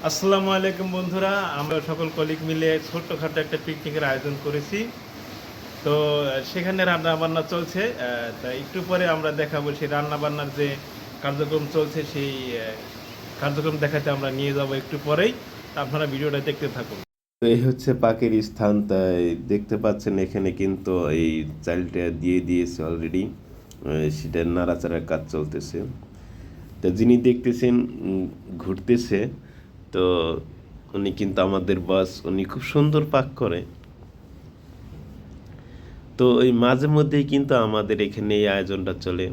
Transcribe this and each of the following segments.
আসসালামু আলাইকুম বন্ধুরা, আমরা সকল কলিগ মিলে ছোট্টখাটো একটা পিকনিকের আয়োজন করেছি। তো সেখানে রান্না বান্না চলছে। তাই একটু পরে আমরা দেখাবো সেই রান্না বান্নার যে কার্যক্রম চলছে, সেই কার্যক্রম দেখাতে আমরা নিয়ে যাব একটু পরেই। আপনারা ভিডিওটা দেখতে থাকুন। তো এই হচ্ছে পাখির স্থান। তাই দেখতে পাচ্ছেন এখানে কিন্তু এই চালটা দিয়ে দিয়েছে অলরেডি, সেটার নাড়াচাড়ার কাজ চলতেছে। তো যিনি দেখতেছেন ঘুরতেছে, তো উনি কিন্তু আমাদের বস। উনি খুব সুন্দর পাক করে। তো ওই মাঝে মধ্যেই কিন্তু আমাদের এখানে এই আয়োজনটা চলে।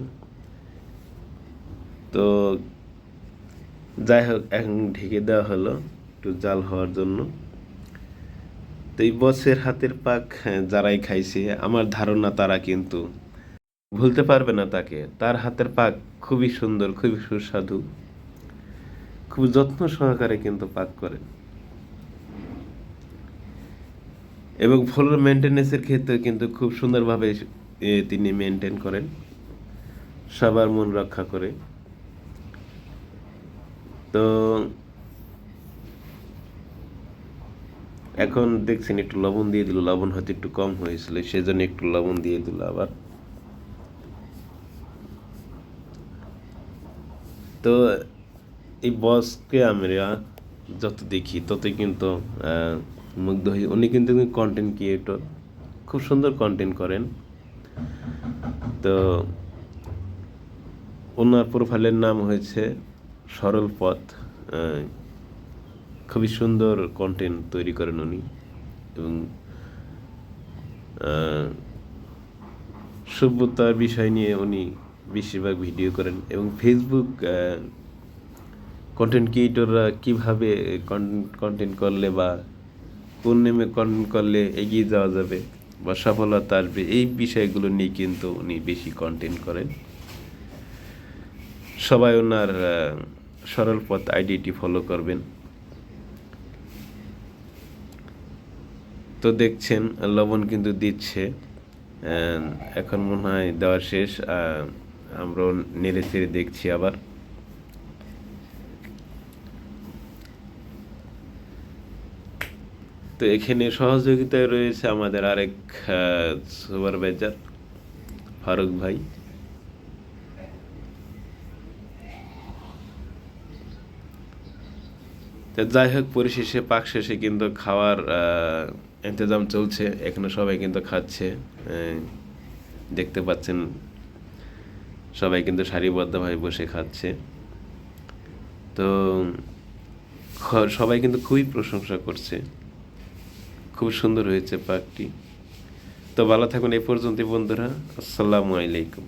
তো যাই হোক, এখন ঢেকে দেওয়া হলো একটু জাল হওয়ার জন্য। তো এই বসের হাতের পাক যারাই খাইছে, আমার ধারণা তারা কিন্তু ভুলতে পারবে না তাকে। তার হাতের পাক খুবই সুন্দর, খুবই সুস্বাদু, খুব যত্ন সহকারে কিন্তু পাক করেন। এবং ফ্লোর মেনটেন্যান্সের ক্ষেত্রে কিন্তু খুব সুন্দরভাবে তিনি মেনটেন করেন, সবার মন রক্ষা করে। তো এখন দেখছেন একটু লবণ দিয়ে দিল, লবণ হয়তো একটু কম হয়েছিল, সেজন্য একটু লবণ দিয়ে দিল আবার। তো এই বসকে আমরা যত দেখি ততই কিন্তু মুগ্ধ হই। উনি কিন্তু কন্টেন্ট ক্রিয়েটর, খুব সুন্দর কন্টেন্ট করেন। তো ওনার প্রোফাইলের নাম হয়েছে সরল পথ। খুবই সুন্দর কন্টেন্ট তৈরি করেন উনি, এবং সভ্যতার বিষয় নিয়ে উনি বেশিরভাগ ভিডিও করেন। এবং ফেসবুক কন্টেন্ট ক্রিয়েটররা কীভাবে কন্টেন্ট করলে বা কোন নেমে কন্টেন্ট করলে এগিয়ে যাওয়া যাবে বা সফলতা আসবে, এই বিষয়গুলো নিয়ে কিন্তু উনি বেশি কন্টেন্ট করেন। সবাই ওনার সরল পথ আইডিটি ফলো করবেন। তো দেখছেন লবণ কিন্তু দিচ্ছে, এখন মনে হয় দেওয়া শেষ। আমরাও নেড়ে চেড়ে দেখছি আবার। তো এখানে সহযোগিতায় রয়েছে আমাদের আরেক সুপারভাইজার ফারুক ভাই। তো যাই হোক, পরিশেষে পাক শেষে কিন্তু খাওয়ার ইন্তজাম চলছে। এখানে সবাই কিন্তু খাচ্ছে, দেখতে পাচ্ছেন সবাই কিন্তু সারিবদ্ধভাবে বসে খাচ্ছে। তো সবাই কিন্তু খুবই প্রশংসা করছে, খুব সুন্দর হয়েছে পাকটি। তো ভালো থাকুন এই পর্যন্ত বন্ধুরা। আসসালামু আলাইকুম।